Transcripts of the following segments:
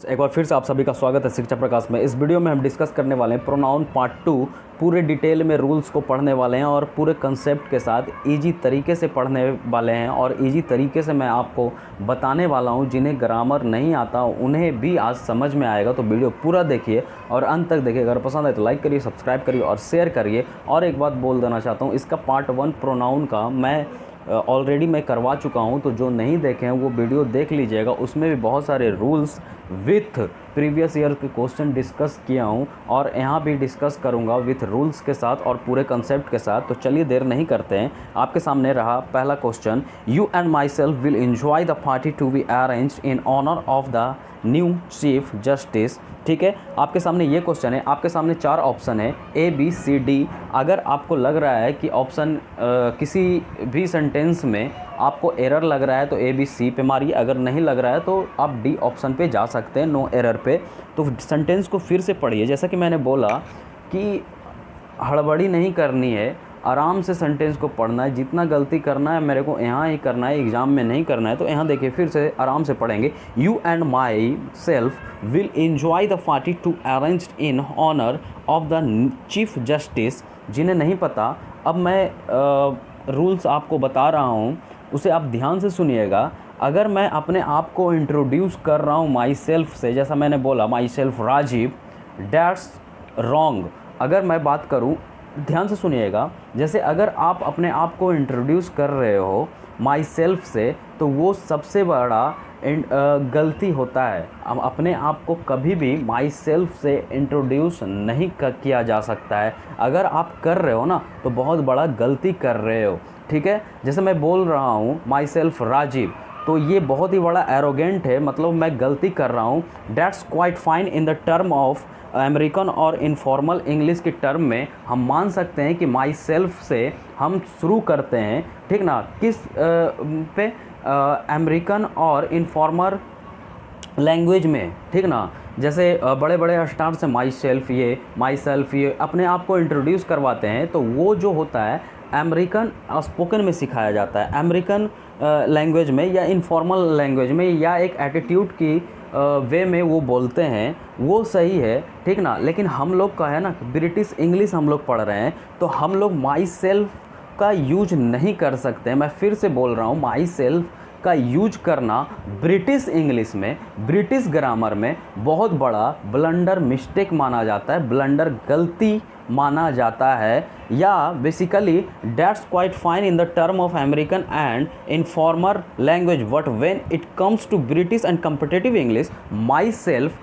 एक बार फिर से आप सभी का स्वागत है शिक्षा प्रकाश में। इस वीडियो में हम डिस्कस करने वाले हैं प्रोनाउन पार्ट 2। पूरे डिटेल में रूल्स को पढ़ने वाले हैं और पूरे कंसेप्ट के साथ इजी तरीके से पढ़ने वाले हैं और इजी तरीके से मैं आपको बताने वाला हूं। जिन्हें ग्रामर नहीं आता उन्हें भी आज समझ में आएगा, तो वीडियो पूरा देखिए और अंत तक देखिए। अगर पसंद आए तो लाइक करिए, सब्सक्राइब करिए और शेयर करिए। और एक बात बोल देना चाहता हूँ, इसका पार्ट 1 प्रोनाउन का मैं ऑलरेडी मैं करवा चुका हूं, तो जो नहीं देखे हैं वो वीडियो देख लीजिएगा। उसमें भी बहुत सारे रूल्स विथ प्रीवियस ईयर के क्वेश्चन डिस्कस किया हूं और यहाँ भी डिस्कस करूंगा विथ रूल्स के साथ और पूरे कंसेप्ट के साथ। तो चलिए देर नहीं करते हैं, आपके सामने रहा पहला question. You and myself will enjoy the party to be arranged in honour of the new chief justice. ठीक है, आपके सामने ये क्वेश्चन है। आपके सामने 4 ऑप्शन है, ए बी सी डी। अगर आपको लग रहा है कि ऑप्शन किसी भी सेंटेंस में आपको एरर लग रहा है तो ए बी सी पे मारिए। अगर नहीं लग रहा है तो आप डी ऑप्शन पे जा सकते हैं, नो एरर पे। तो सेंटेंस को फिर से पढ़िए। जैसा कि मैंने बोला कि हड़बड़ी नहीं करनी है, आराम से सेंटेंस को पढ़ना है। जितना गलती करना है मेरे को यहाँ ही करना है, एग्ज़ाम में नहीं करना है। तो यहाँ देखिए, फिर से आराम से पढ़ेंगे। You and myself will enjoy the party to arranged in honour of the chief justice. जिन्हें नहीं पता, अब मैं रूल्स आपको बता रहा हूँ, उसे आप ध्यान से सुनिएगा। अगर मैं अपने आप को इंट्रोड्यूस कर रहा हूँ माई सेल्फ से, जैसा मैंने बोला myself Rajiv, that's wrong. अगर मैं बात करूँ, ध्यान से सुनिएगा, जैसे अगर आप अपने आप को इंट्रोड्यूस कर रहे हो माई सेल्फ से, तो वो सबसे बड़ा गलती होता है। हम अपने आप को कभी भी माई सेल्फ से इंट्रोड्यूस नहीं किया जा सकता है। अगर आप कर रहे हो ना, तो बहुत बड़ा गलती कर रहे हो। ठीक है, जैसे मैं बोल रहा हूँ माई सेल्फ राजीव, तो ये बहुत ही बड़ा एरोगेंट है, मतलब मैं गलती कर रहा हूँ। That's quite fine in the term of American और इनफॉर्मल इंग्लिश के टर्म में हम मान सकते हैं कि माई सेल्फ से हम शुरू करते हैं। ठीक ना, किस पे, अमेरिकन और इनफॉर्मल लैंग्वेज में। ठीक ना, जैसे बड़े बड़े स्टार से माई सेल्फ ये अपने आप को इंट्रोड्यूस करवाते हैं, तो वो जो होता है अमेरिकन स्पोकन में सिखाया जाता है, अमेरिकन लैंग्वेज में या इनफॉर्मल लैंग्वेज में या एक एटीट्यूड की वे में वो बोलते हैं, वो सही है। ठीक ना, लेकिन हम लोग का है ना ब्रिटिश इंग्लिश हम लोग पढ़ रहे हैं, तो हम लोग माई सेल्फ का यूज नहीं कर सकते हैं। मैं फिर से बोल रहा हूँ, माई सेल्फ का यूज करना ब्रिटिश इंग्लिश में, ब्रिटिश ग्रामर में बहुत बड़ा ब्लंडर मिस्टेक माना जाता है, ब्लंडर गलती माना जाता है। या basically that's quite fine in the term of American and informal language, but when it comes to British and competitive English, myself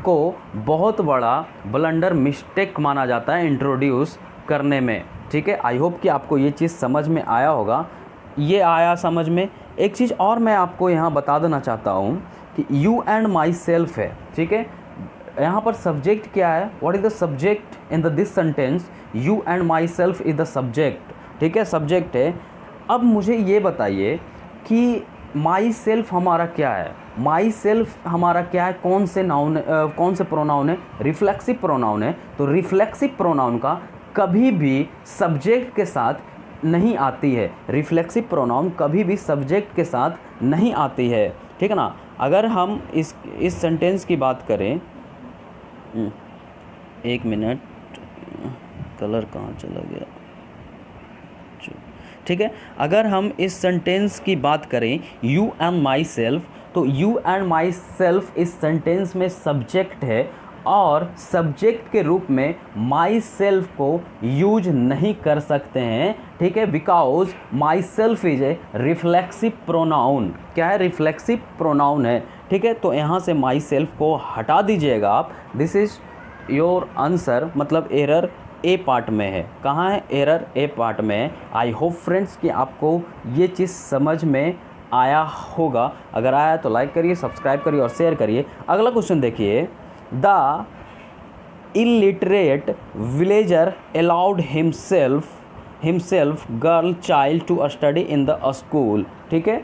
को बहुत बड़ा ब्लंडर मिस्टेक माना जाता है इंट्रोड्यूस करने में। ठीक है, आई होप कि आपको ये चीज़ समझ में आया होगा। ये आया समझ में। एक चीज़ और मैं आपको यहाँ बता देना चाहता हूँ कि यू एंड माई सेल्फ है। ठीक है, यहाँ पर सब्जेक्ट क्या है, what is the subject in the this sentence, you and my self is the subject. ठीक है, सब्जेक्ट है। अब मुझे ये बताइए कि माई सेल्फ हमारा क्या है, माई सेल्फ हमारा क्या है, कौन से नाउन, कौन से प्रोनाउन है, रिफ्लेक्सिव प्रोनाउन है। तो रिफ्लेक्सिव प्रोनाउन का कभी भी सब्जेक्ट के साथ नहीं आती है, रिफ्लेक्सिव प्रोनाउन कभी भी सब्जेक्ट के साथ नहीं आती है। ठीक है ना, अगर हम इस सेंटेंस की बात करें, एक मिनट, कलर कहाँ चला गया। ठीक है, अगर हम इस सेंटेंस की बात करें यू एंड माई सेल्फ, तो यू एंड माई सेल्फ इस सेंटेंस में सब्जेक्ट है और सब्जेक्ट के रूप में माई सेल्फ को यूज नहीं कर सकते हैं। ठीक है, because my self is a reflexive pronoun. क्या है, रिफ्लेक्सिव प्रोनाउन है। ठीक है, तो यहाँ से माई सेल्फ को हटा दीजिएगा आप। दिस इज़ योर आंसर, मतलब एरर ए पार्ट में है। कहाँ है, एरर ए पार्ट में है। आई होप फ्रेंड्स कि आपको ये चीज़ समझ में आया होगा। अगर आया तो लाइक करिए, सब्सक्राइब करिए और शेयर करिए। अगला क्वेश्चन देखिए। The illiterate villager allowed himself girl child to study in the school. ठीक है,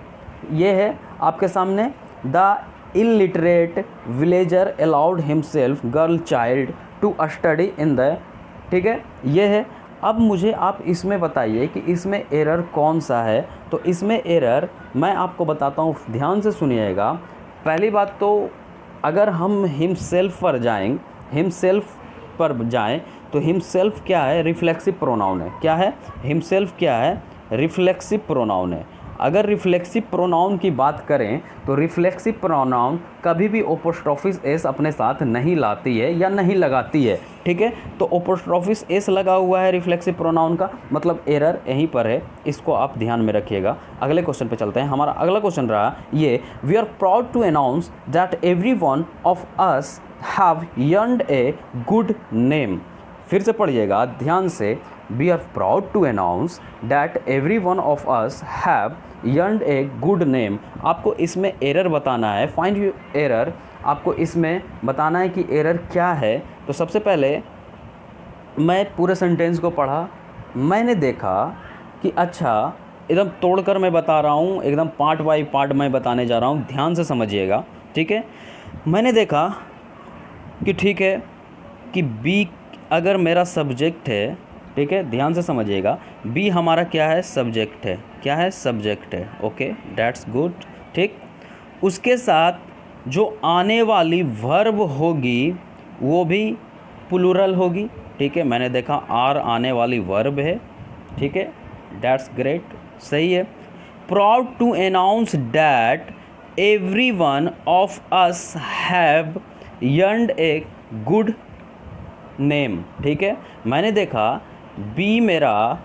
ये है आपके सामने। The illiterate villager allowed himself girl child to study in the, ठीक है, ये है। अब मुझे आप इसमें बताइए कि इसमें एरर कौन सा है। तो इसमें एरर मैं आपको बताता हूँ, ध्यान से सुनिएगा। पहली बात तो अगर हम हिमसेल्फ पर जाएं तो हिमसेल्फ क्या है, रिफ्लेक्सिव प्रोनाउन है। क्या है हिमसेल्फ, क्या है रिफ्लेक्सिव प्रोनाउन है। अगर रिफ्लेक्सिव प्रोनाउन की बात करें तो रिफ्लेक्सिव प्रोनाउन कभी भी ओपोस्ट्रोफिस एस अपने साथ नहीं लाती है या नहीं लगाती है, ठीक है। तो ओपोस्ट्रोफिस एस लगा हुआ है रिफ्लेक्सिव प्रोनाउन का, मतलब एरर यहीं पर है, इसको आप ध्यान में रखिएगा। अगले क्वेश्चन पे चलते हैं। हमारा अगला क्वेश्चन रहा ये, we are proud to announce that every one of us have earned a good name. फिर से पढ़िएगा ध्यान से, we are proud to announce that every one of us have earned a good name. आपको इसमें error बताना है, find you error. आपको इसमें बताना है कि एरर क्या है। तो सबसे पहले मैं पूरे सेंटेंस को पढ़ा, मैंने देखा कि अच्छा, एकदम तोड़कर मैं बता रहा हूँ, एकदम पार्ट बाय पार्ट मैं बताने जा रहा हूँ, ध्यान से समझिएगा, ठीक है। मैंने देखा कि ठीक है कि बी अगर मेरा सब्जेक्ट है, ठीक है, ध्यान से समझिएगा, बी हमारा क्या है, सब्जेक्ट है। क्या है, सब्जेक्ट है। ओके, दैट्स गुड, ठीक। उसके साथ जो आने वाली वर्ब होगी वो भी प्लूरल होगी, ठीक है। मैंने देखा आर आने वाली वर्ब है, ठीक है, दैट्स ग्रेट, सही है। Proud to announce that every one of us have earned a good name, ठीक है। मैंने देखा बी मेरा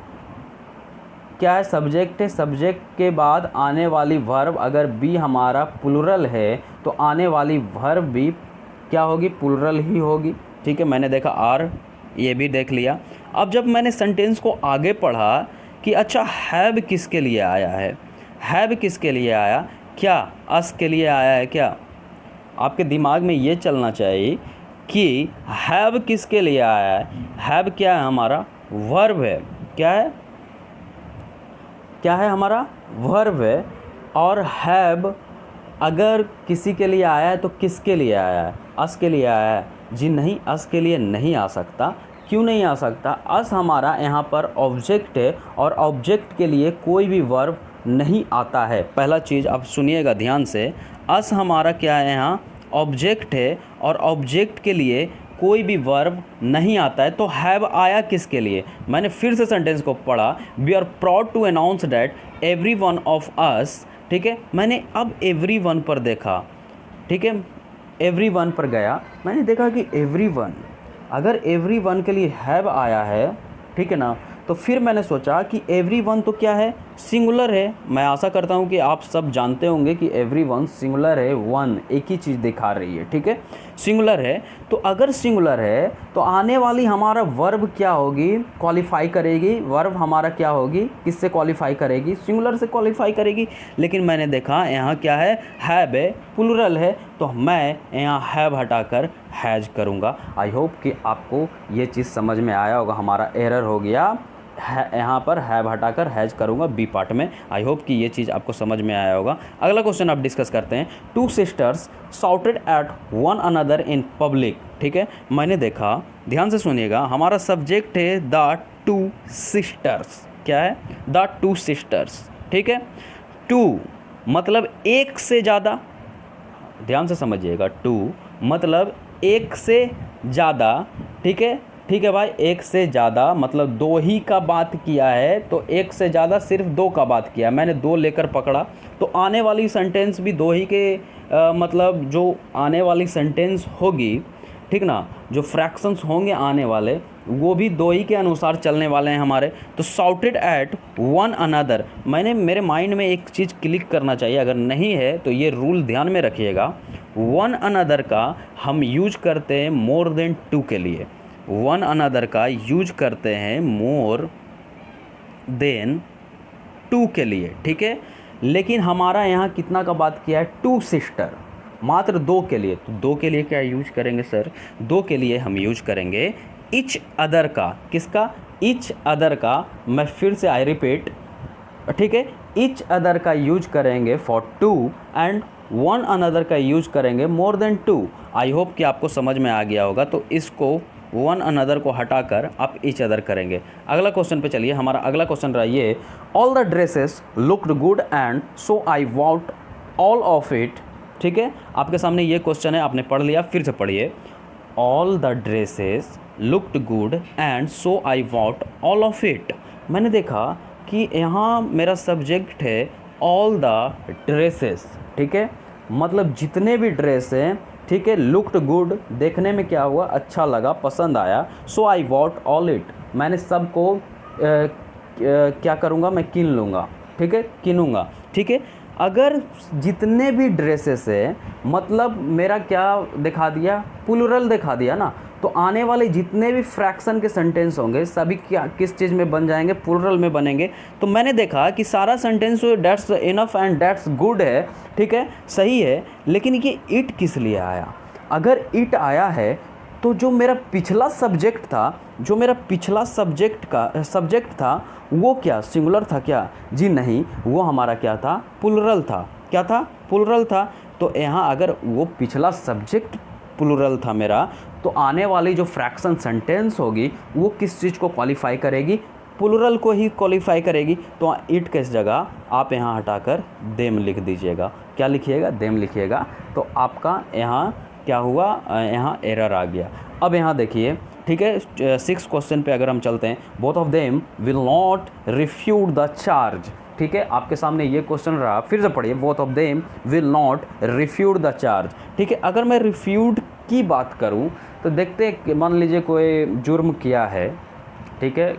क्या है, सब्जेक्ट है। सब्जेक्ट के बाद आने वाली वर्ब, अगर बी हमारा प्लूरल है तो आने वाली वर्ब भी क्या होगी, प्लूरल ही होगी, ठीक है। मैंने देखा आर, ये भी देख लिया। अब जब मैंने सेंटेंस को आगे पढ़ा कि अच्छा हैव किसके लिए आया है, हैव किसके लिए आया, क्या अस के लिए आया है क्या। आपके दिमाग में ये चलना चाहिए कि हैव किसके लिए आया है। हैव क्या है, हमारा वर्ब है। क्या है, क्या है, हमारा वर्ब है। और हैव अगर किसी के लिए आया है तो किसके लिए आया है, अस के लिए आया है जी। नहीं, अस के लिए नहीं आ सकता। क्यों नहीं आ सकता, अस हमारा यहाँ पर ऑब्जेक्ट है और ऑब्जेक्ट के लिए कोई भी वर्ब नहीं आता है। पहला चीज़ आप सुनिएगा ध्यान से, अस हमारा क्या है, यहाँ ऑब्जेक्ट है और ऑब्जेक्ट के लिए कोई भी वर्ब नहीं आता है। तो हैव आया किसके लिए। मैंने फिर से सेंटेंस को पढ़ा, we are proud to announce that every one of us, ठीक है। मैंने अब एवरी वन पर देखा, ठीक है, एवरी वन पर गया, मैंने देखा कि एवरी वन, अगर एवरी वन के लिए हैव आया है, ठीक है ना, तो फिर मैंने सोचा कि एवरी वन तो क्या है, सिंगुलर है। मैं आशा करता हूँ कि आप सब जानते होंगे कि एवरी वन सिंगुलर है, वन एक ही चीज़ दिखा रही है, ठीक है, सिंगुलर है। तो अगर सिंगुलर है तो आने वाली हमारा वर्ब क्या होगी, क्वालिफाई करेगी। वर्ब हमारा क्या होगी, किससे क्वालिफाई करेगी, सिंगुलर से क्वालिफाई करेगी। लेकिन मैंने देखा यहाँ क्या है, हैव है, प्लूरल है, तो मैं यहाँ हैव हटाकर हैज करूँगा। आई होप कि आपको ये चीज़ समझ में आया होगा। हमारा एरर हो गया, यहाँ पर हैव हटाकर हैज करूँगा बी पार्ट में। आई होप कि ये चीज़ आपको समझ में आया होगा। अगला क्वेश्चन आप डिस्कस करते हैं। Two sisters shouted at one another in public, ठीक है। मैंने देखा, ध्यान से सुनिएगा, हमारा सब्जेक्ट है द टू सिस्टर्स। क्या है, द टू सिस्टर्स, ठीक है। टू मतलब एक से ज़्यादा, ध्यान से समझिएगा, टू मतलब एक से ज़्यादा, ठीक है, ठीक है भाई, एक से ज़्यादा मतलब दो ही का बात किया है, तो एक से ज़्यादा सिर्फ दो का बात किया। मैंने दो लेकर पकड़ा, तो आने वाली सेंटेंस भी दो ही के मतलब जो आने वाली सेंटेंस होगी, ठीक ना, जो फ्रैक्शंस होंगे आने वाले वो भी दो ही के अनुसार चलने वाले हैं हमारे। तो शाउटेड एट वन अनदर, मैंने मेरे माइंड में एक चीज़ क्लिक करना चाहिए, अगर नहीं है तो ये रूल ध्यान में रखिएगा। वन अनदर का हम यूज करते हैं मोर देन टू के लिए, वन अनदर का यूज करते हैं मोर देन टू के लिए, ठीक है। लेकिन हमारा यहाँ कितना का बात किया है, टू सिस्टर, मात्र दो के लिए। तो दो के लिए क्या यूज करेंगे सर, दो के लिए हम यूज करेंगे इच अदर का। किसका, इच अदर का। मैं फिर से आई रिपीट, ठीक है, इच अदर का यूज करेंगे for two and one another का यूज करेंगे more than two. I hope कि आपको समझ में आ गया होगा। तो इसको वन अनदर को हटाकर आप ईच अदर करेंगे। अगला क्वेश्चन पे चलिए। हमारा अगला क्वेश्चन रहा ये, all the dresses looked good and so I what all of it ठीक है, आपके सामने ये क्वेश्चन है, आपने पढ़ लिया, फिर से पढ़िए। All the dresses looked good and so I what all of it. मैंने देखा कि यहाँ मेरा सब्जेक्ट है ऑल द ड्रेसेस, ठीक है, मतलब जितने भी ड्रेस हैं, ठीक है, लुक्ड गुड, देखने में क्या हुआ, अच्छा लगा, पसंद आया, सो आई वॉट ऑल इट, मैंने सबको क्या करूँगा, मैं किन लूँगा, ठीक है, किनूँगा, ठीक है। अगर जितने भी ड्रेसेस है, मतलब मेरा क्या दिखा दिया, प्लूरल दिखा दिया ना, तो आने वाले जितने भी फ्रैक्शन के सेंटेंस होंगे सभी क्या किस चीज़ में बन जाएंगे, प्लूरल में बनेंगे। तो मैंने देखा कि सारा sentence that's enough and that's good है, ठीक है, सही है, लेकिन ये इट किस लिए आया। अगर इट आया है तो जो मेरा पिछला सब्जेक्ट था, जो मेरा पिछला सब्जेक्ट था वो क्या सिंगुलर था क्या? जी नहीं, वो हमारा क्या था, प्लूरल था। क्या था? प्लूरल था। तो यहाँ अगर वो पिछला सब्जेक्ट प्लूरल था मेरा, तो आने वाली जो फ्रैक्शन सेंटेंस होगी वो किस चीज़ को क्वालिफाई करेगी, प्लूरल को ही क्वालिफाई करेगी। तो इट के जगह आप यहाँ हटाकर देम लिख दीजिएगा। क्या लिखिएगा? देम लिखिएगा। तो आपका यहाँ क्या हुआ, यहाँ एरर आ गया। अब यहाँ देखिए, ठीक है, 6 क्वेश्चन पे अगर हम चलते हैं, both of them will not refute the charge. ठीक है, आपके सामने ये क्वेश्चन रहा, फिर से पढ़िए, both of them will not refute the charge. ठीक है, अगर मैं रिफ्यूट की बात करूं तो देखते हैं कि मान लीजिए कोई जुर्म किया है, ठीक है,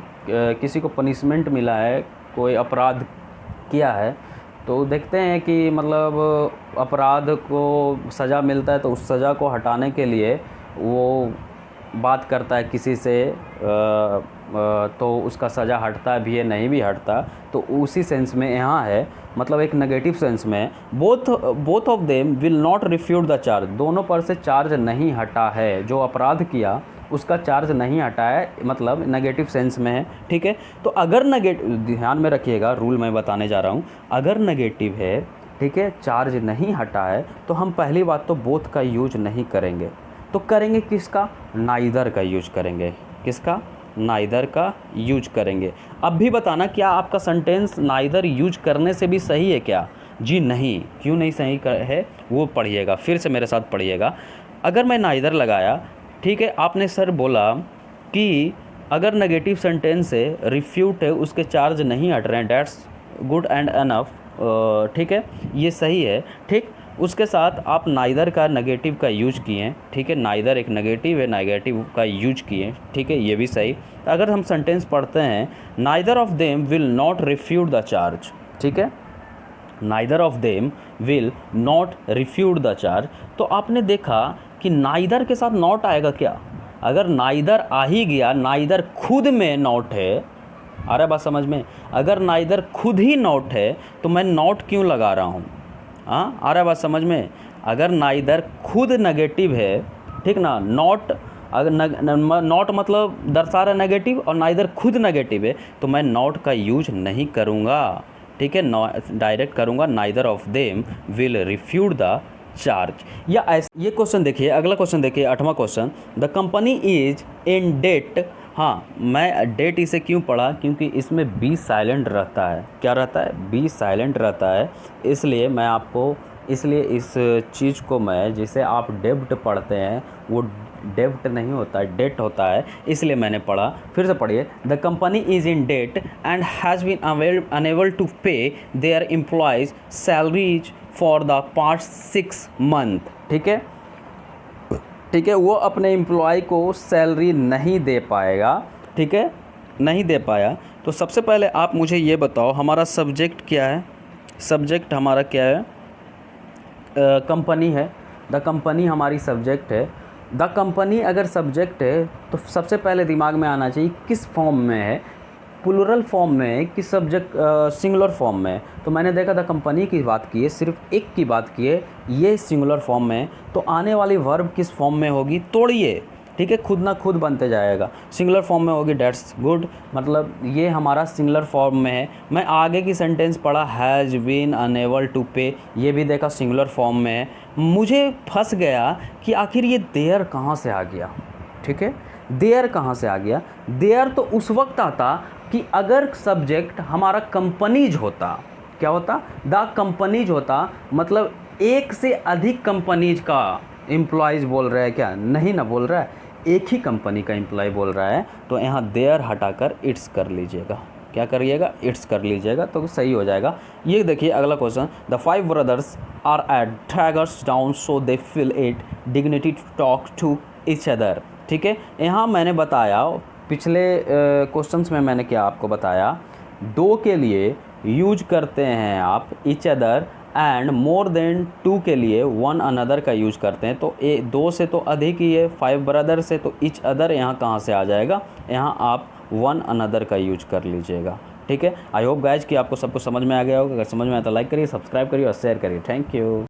किसी को पनिशमेंट मिला है, कोई अपराध किया है, तो देखते हैं कि मतलब अपराध को सज़ा मिलता है तो उस सज़ा को हटाने के लिए वो बात करता है किसी से, तो उसका सज़ा हटता भी है, नहीं भी हटता, तो उसी सेंस में यहाँ है, मतलब एक नेगेटिव सेंस में, both of them will not refute the charge, दोनों पर से चार्ज नहीं हटा है, जो अपराध किया उसका चार्ज नहीं हटा है, मतलब नेगेटिव सेंस में है। ठीक है, तो अगर नेगेटिव, ध्यान में रखिएगा, रूल मैं बताने जा रहा हूँ, अगर नेगेटिव है, ठीक है, चार्ज नहीं हटा है, तो हम पहली बात तो बोथ का यूज नहीं करेंगे, तो करेंगे किसका, नाइदर का यूज करेंगे। किसका? नाइदर का यूज करेंगे। अब भी बताना क्या आपका सेंटेंस नाइदर यूज करने से भी सही है क्या? जी नहीं। क्यों नहीं सही है वो पढ़िएगा, फिर से मेरे साथ पढ़िएगा। अगर मैं नाइदर लगाया, ठीक है, आपने सर बोला कि अगर नेगेटिव सेंटेंस है, रिफ्यूट है, उसके चार्ज नहीं हट रहे हैं, डेट्स गुड एंड एनफ, ठीक है, ये सही है। ठीक, उसके साथ आप नाइदर का नेगेटिव का यूज किए, ठीक है, नाइदर एक नेगेटिव है, नेगेटिव का यूज किए, ठीक है, ये भी सही। अगर हम सेंटेंस पढ़ते हैं, neither of them will not refute the charge, ठीक है, neither of them will not refute the charge, तो आपने देखा कि नाइदर के साथ नॉट आएगा क्या? अगर नाइदर आ ही गया, नाइदर खुद में नॉट है, आ रहा है बात समझ में? अगर नाइदर खुद ही नॉट है तो मैं नॉट क्यों लगा रहा हूँ? हाँ, आ रहा है बात समझ में? अगर नाइदर खुद नेगेटिव है, ठीक ना, नॉट, अगर नॉट मतलब दर्शा रहा नेगेटिव, और नाइदर खुद नेगेटिव है, तो मैं नॉट का यूज नहीं करूँगा, ठीक है, डायरेक्ट करूँगा neither of them will refute the charge. या ये क्वेश्चन देखिए, अगला क्वेश्चन देखिए, 8वां question, the company is in debt. हाँ, मैं डेट इसे क्यों पढ़ा? क्योंकि इसमें बी साइलेंट रहता है। क्या रहता है? बी साइलेंट रहता है, इसलिए मैं आपको, इसलिए इस चीज़ को मैं, जिसे आप डेब्ट पढ़ते हैं, वो डेब्ट नहीं होता है, डेट होता है, इसलिए मैंने पढ़ा। फिर से पढ़िए, the company is in debt and has been unable to pay their employees salaries for the past 6 month. ठीक है, ठीक है, वो अपने एम्प्लॉय को सैलरी नहीं दे पाएगा, ठीक है, नहीं दे पाया। तो सबसे पहले आप मुझे ये बताओ, हमारा सब्जेक्ट क्या है? सब्जेक्ट हमारा क्या है? कंपनी है। द कंपनी हमारी सब्जेक्ट है। द कंपनी अगर सब्जेक्ट है तो सबसे पहले दिमाग में आना चाहिए किस फॉर्म में है, प्लूरल फॉर्म में है कि सब्जेक्ट सिंगुलर फॉर्म में है। तो मैंने देखा द कंपनी की बात की है, सिर्फ एक की बात की है, ये सिंगुलर फॉर्म में है, तो आने वाली वर्ब किस फॉर्म में होगी? तोड़िए, ठीक है, खुद ना खुद बनते जाएगा। सिंगुलर फॉर्म में होगी, डेट्स गुड, मतलब ये हमारा सिंगुलर फॉर्म में है। मैं आगे की सेंटेंस पढ़ा, हैज़ बीन अनेबल टू पे, ये भी देखा सिंगुलर फॉर्म में है। मुझे फंस गया कि आखिर ये देयर कहाँ से आ गया, ठीक है, देयर कहाँ से आ गया? देयर तो उस वक्त आता कि अगर सब्जेक्ट हमारा कंपनीज होता, क्या होता? द कंपनीज होता, मतलब एक से अधिक कंपनीज का एम्प्लॉयज़ बोल रहा है क्या? नहीं ना बोल रहा है, एक ही कंपनी का एम्प्लॉय बोल रहा है। तो यहाँ देयर हटाकर इट्स कर लीजिएगा। क्या करिएगा? इट्स कर लीजिएगा तो सही हो जाएगा। ये देखिए अगला question, the 5 brothers are at daggers down so they feel it dignity to talk to each other. ठीक है, यहाँ मैंने बताया पिछले क्वेश्चंस में मैंने क्या आपको बताया, दो के लिए यूज करते हैं आप each other, and more than 2 के लिए वन अनदर का यूज करते हैं। तो 2 से तो अधिक ही है, 5 ब्रदर से, तो ईच अदर यहाँ कहाँ से आ जाएगा? यहाँ आप वन अनदर का यूज कर लीजिएगा। ठीक है, आई होप गाइज कि आपको सब कुछ समझ में आ गया होगा। अगर समझ में आया तो लाइक करिए, सब्सक्राइब करिए और शेयर करिए। Thank you.